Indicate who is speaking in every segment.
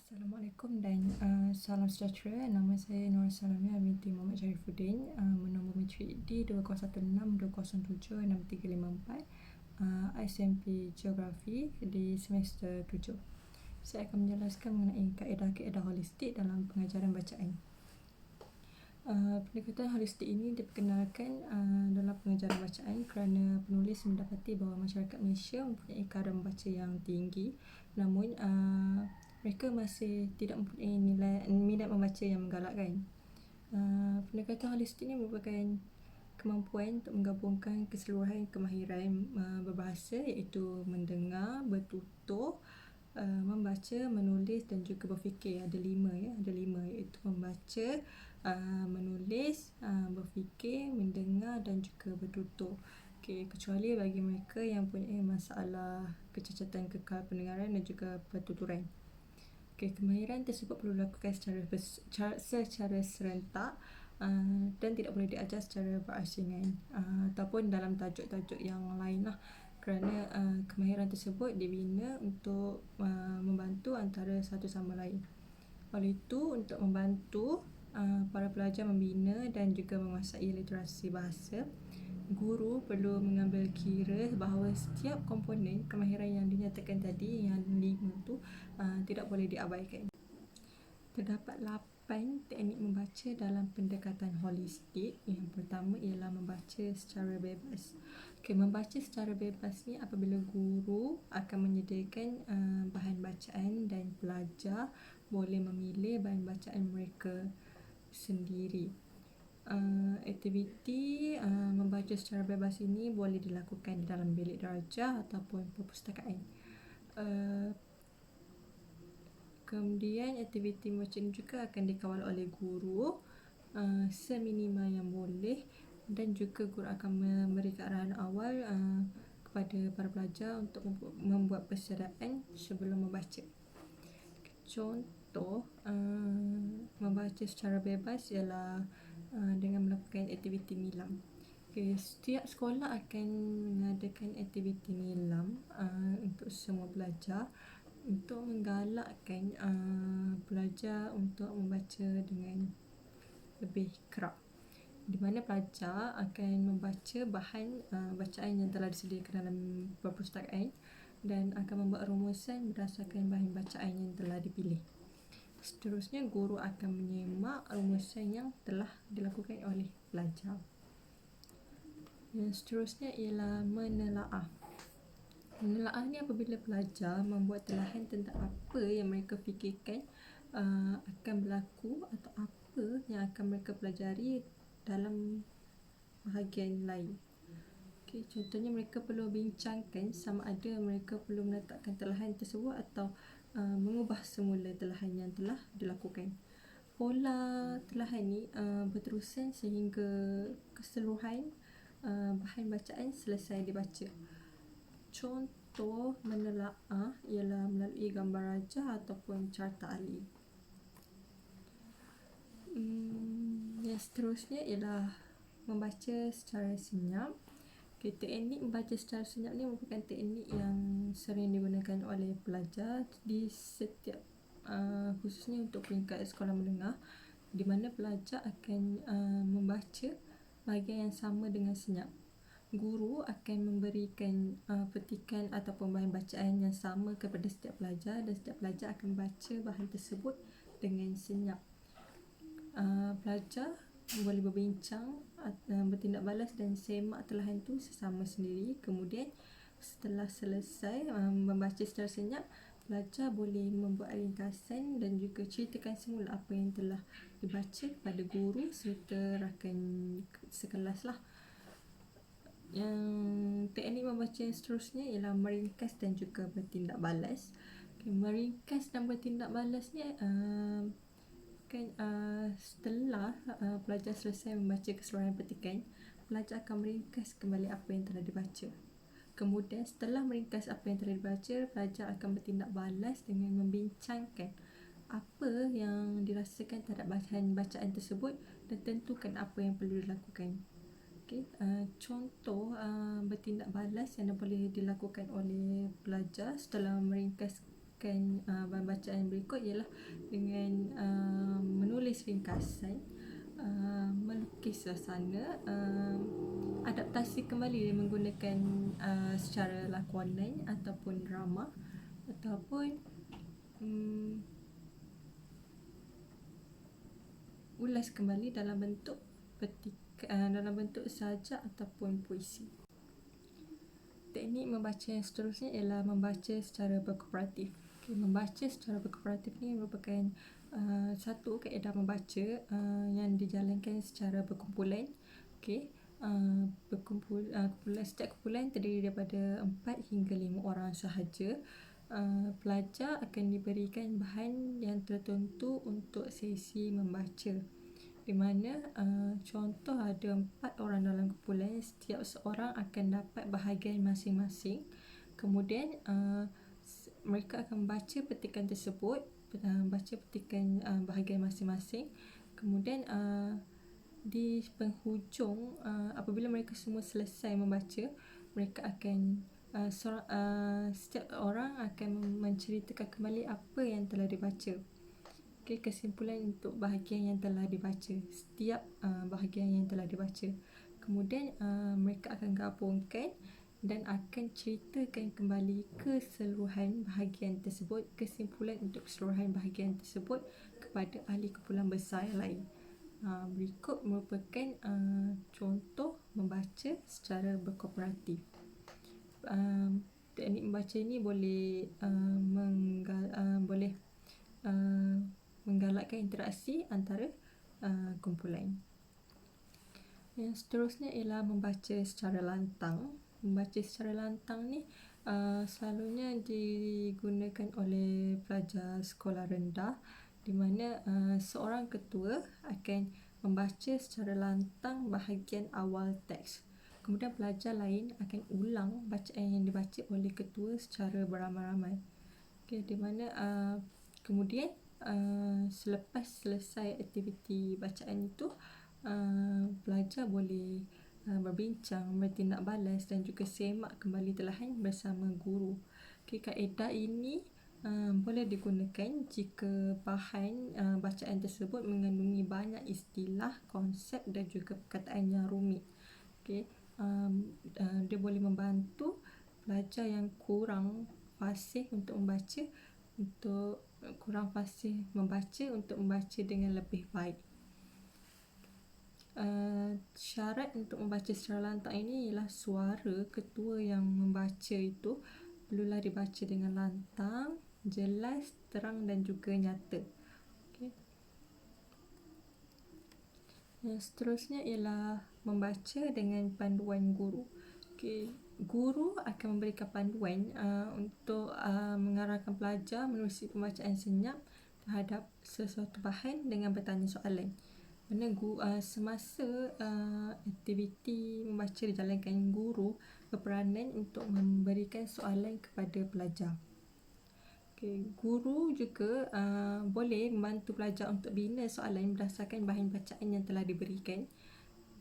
Speaker 1: Assalamualaikum dan salam sejahtera. Nama saya Nur Salamia binti Muhammad Sharifuddin, Nombor matric D2016-2007-6354, SMP Geografi di semester 7. Saya akan menjelaskan mengenai kaedah-kaedah holistik dalam pengajaran bacaan. Pendekatan holistik ini diperkenalkan dalam pengajaran bacaan kerana penulis mendapati bahawa masyarakat Malaysia mempunyai kadar membaca yang tinggi, namun mereka masih tidak mempunyai minat membaca yang menggalakkan. Pendekatan holistik ini merupakan kemampuan untuk menggabungkan keseluruhan kemahiran berbahasa, iaitu mendengar, bertutur, membaca, menulis dan juga berfikir. Ada lima, iaitu membaca, menulis, berfikir, mendengar dan juga bertutur. Kecuali bagi mereka yang mempunyai masalah kecacatan kekal pendengaran dan juga pertuturan. Kemahiran tersebut perlu dilakukan secara serentak dan tidak boleh diajar secara berasingan ataupun dalam tajuk-tajuk yang lain lah, kerana kemahiran tersebut dibina untuk membantu antara satu sama lain. Oleh itu, untuk membantu para pelajar membina dan juga menguasai literasi bahasa, guru perlu mengambil kira bahawa setiap komponen kemahiran yang dinyatakan tadi, yang 5 tu, tidak boleh diabaikan. Terdapat 8 teknik membaca dalam pendekatan holistik. Yang pertama ialah membaca secara bebas. Membaca secara bebas ni apabila guru akan menyediakan bahan bacaan dan pelajar boleh memilih bahan bacaan mereka sendiri. Aktiviti membaca secara bebas ini boleh dilakukan di dalam bilik darjah ataupun perpustakaan. Kemudian aktiviti membaca ini juga akan dikawal oleh guru seminima yang boleh, dan juga guru akan memberikan arahan awal kepada para pelajar untuk membuat persediaan sebelum membaca. Contoh membaca secara bebas ialah dengan melakukan aktiviti nilam. Setiap sekolah akan mengadakan aktiviti nilam untuk semua pelajar untuk menggalakkan pelajar untuk membaca dengan lebih kerap, di mana pelajar akan membaca bahan bacaan yang telah disediakan dalam perpustakaan dan akan membuat rumusan berdasarkan bahan bacaan yang telah dipilih. Seterusnya, guru akan menyemak rumusan yang telah dilakukan oleh pelajar. Yang seterusnya ialah menelaah. Menelaah ni apabila pelajar membuat telahan tentang apa yang mereka fikirkan akan berlaku atau apa yang akan mereka pelajari dalam bahagian lain. Contohnya, mereka perlu bincangkan sama ada mereka perlu meletakkan telahan tersebut atau mengubah semula telahan yang telah dilakukan. Pola telahan ni berterusan sehingga keseluruhan bahan bacaan selesai dibaca. Contoh menelaah ialah melalui gambar rajah ataupun carta ahli. Yang seterusnya ialah membaca secara senyap. Teknik membaca secara senyap ni merupakan teknik yang sering digunakan oleh pelajar di setiap khususnya untuk peringkat sekolah menengah, di mana pelajar akan membaca bahagian yang sama dengan senyap. Guru akan memberikan petikan ataupun bahan bacaan yang sama kepada setiap pelajar, dan setiap pelajar akan baca bahan tersebut dengan senyap. Pelajar boleh berbincang, bertindak balas dan semak telahan tu sesama sendiri. Kemudian setelah selesai membaca secara senyap, pelajar boleh membuat ringkasan dan juga ceritakan semula apa yang telah dibaca kepada guru serta rakan sekelas lah. Yang teknik membaca yang seterusnya ialah meringkas dan juga bertindak balas. Meringkas dan bertindak balas ni setelah pelajar selesai membaca keseluruhan petikan, pelajar akan meringkas kembali apa yang telah dibaca. Kemudian setelah meringkas apa yang telah dibaca, pelajar akan bertindak balas dengan membincangkan apa yang dirasakan terhadap bacaan tersebut dan tentukan apa yang perlu dilakukan. Contoh bertindak balas yang boleh dilakukan oleh pelajar setelah meringkaskan menggunakan bahan bacaan berikut ialah dengan menulis ringkasan, melukis suasana, adaptasi kembali menggunakan secara lakonan ataupun drama, ataupun ulas kembali dalam bentuk dalam bentuk sajak ataupun puisi. Teknik membaca yang seterusnya ialah membaca secara berkooperatif. Membaca secara berkooperatif ni merupakan satu kaedah membaca yang dijalankan secara berkumpulan. Setiap kumpulan terdiri daripada 4 hingga 5 orang sahaja. Pelajar akan diberikan bahan yang tertentu untuk sesi membaca, di mana contoh ada 4 orang dalam kumpulan, setiap seorang akan dapat bahagian masing-masing. Kemudian mereka akan baca petikan tersebut, bahagian masing-masing. Kemudian di penghujung, apabila mereka semua selesai membaca, mereka akan setiap orang akan menceritakan kembali apa yang telah dibaca. Kesimpulan untuk bahagian yang telah dibaca, setiap bahagian yang telah dibaca. Kemudian mereka akan gabungkan dan akan ceritakan kembali keseluruhan bahagian tersebut, kesimpulan untuk keseluruhan bahagian tersebut kepada ahli kumpulan besar yang lain. Berikut merupakan contoh membaca secara berkooperatif. Teknik membaca ini boleh menggalakkan interaksi antara kumpulan. Yang seterusnya ialah membaca secara lantang. Membaca secara lantang ni selalunya digunakan oleh pelajar sekolah rendah, di mana seorang ketua akan membaca secara lantang bahagian awal teks. Kemudian pelajar lain akan ulang bacaan yang dibaca oleh ketua secara beramai-ramai. Di mana kemudian selepas selesai aktiviti bacaan itu, pelajar boleh berbincang, bertindak balas dan juga semak kembali telahan bersama guru. Kaedah ini boleh digunakan jika bahan bacaan tersebut mengandungi banyak istilah, konsep dan juga perkataan yang rumit. Dia boleh membantu pelajar yang kurang fasih untuk membaca untuk membaca dengan lebih baik. Syarat untuk membaca secara lantang ini ialah suara ketua yang membaca itu perlulah dibaca dengan lantang, jelas, terang dan juga nyata. Yang seterusnya ialah membaca dengan panduan guru. Guru akan memberikan panduan untuk mengarahkan pelajar menerusi pembacaan senyap terhadap sesuatu bahan dengan bertanya soalan. Semasa aktiviti membaca dijalankan, guru berperanan untuk memberikan soalan kepada pelajar. Guru juga boleh membantu pelajar untuk bina soalan berdasarkan bahan bacaan yang telah diberikan,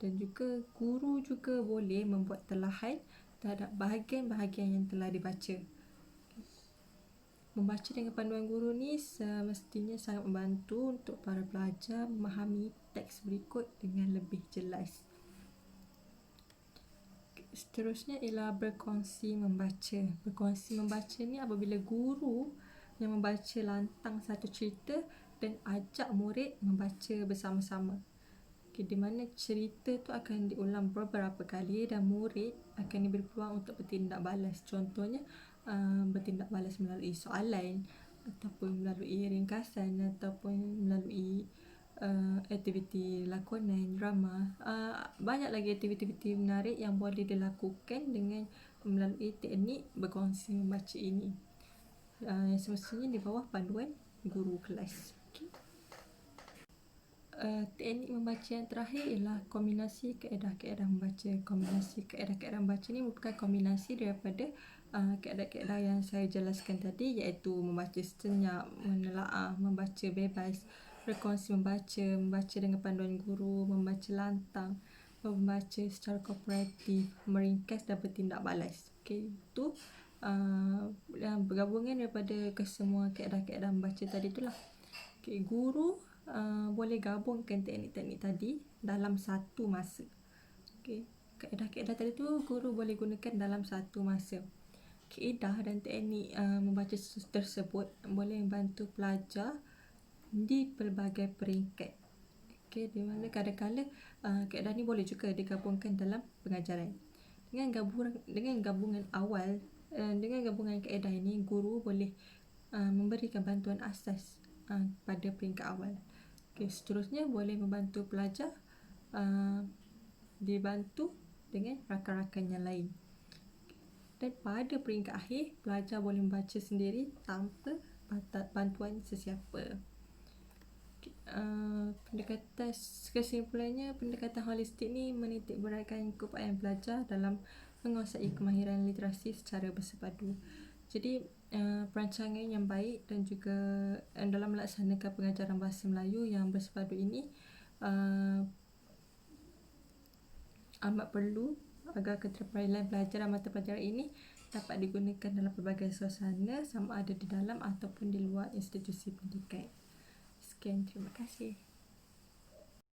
Speaker 1: dan juga guru juga boleh membuat telahan terhadap bahagian-bahagian yang telah dibaca. Membaca dengan panduan guru ni semestinya sangat membantu untuk para pelajar memahami teks berikut dengan lebih jelas. Seterusnya ialah berkongsi membaca. Berkongsi membaca ni apabila guru yang membaca lantang satu cerita dan ajak murid membaca bersama-sama. Di mana cerita tu akan diulang beberapa kali dan murid akan diberi peluang untuk bertindak balas. Contohnya bertindak balas melalui soalan, ataupun melalui ringkasan, ataupun melalui aktiviti lakonan, drama. Banyak lagi aktiviti menarik yang boleh dilakukan dengan melalui teknik berkongsi membaca ini, semestinya di bawah panduan guru kelas. Teknik membaca yang terakhir ialah kombinasi kaedah-kaedah membaca. Kombinasi kaedah-kaedah membaca ni merupakan kombinasi daripada kaedah-kaedah yang saya jelaskan tadi, iaitu membaca senyap, menelaah, membaca bebas, berkongsi membaca, membaca dengan panduan guru, membaca lantang, membaca secara kooperatif, meringkas dan bertindak balas. Itu Bergabungan daripada kesemua kaedah-kaedah membaca tadi itulah. Guru boleh gabungkan teknik-teknik tadi dalam satu masa. Kaedah-kaedah tadi tu guru boleh gunakan dalam satu masa. Kaedah dan teknik membaca tersebut boleh membantu pelajar di pelbagai peringkat. Di mana kadang-kadang kaedah ni boleh juga digabungkan dalam pengajaran. Dengan gabungan awal, dengan gabungan kaedah ini, guru boleh memberikan bantuan asas pada peringkat awal. Seterusnya boleh membantu pelajar dibantu dengan rakan-rakan yang lain. Dan pada peringkat akhir, pelajar boleh membaca sendiri tanpa bantuan sesiapa. Kesimpulannya, pendekatan holistik ni menitik beratkan keupayaan pelajar dalam menguasai kemahiran literasi secara bersepadu. Jadi perancangan yang baik dan juga dalam melaksanakan pengajaran bahasa Melayu yang bersepadu ini amat perlu agar keterampilan belajar mata pelajaran ini dapat digunakan dalam pelbagai suasana, sama ada di dalam ataupun di luar institusi pendidikan. Sekian, terima kasih.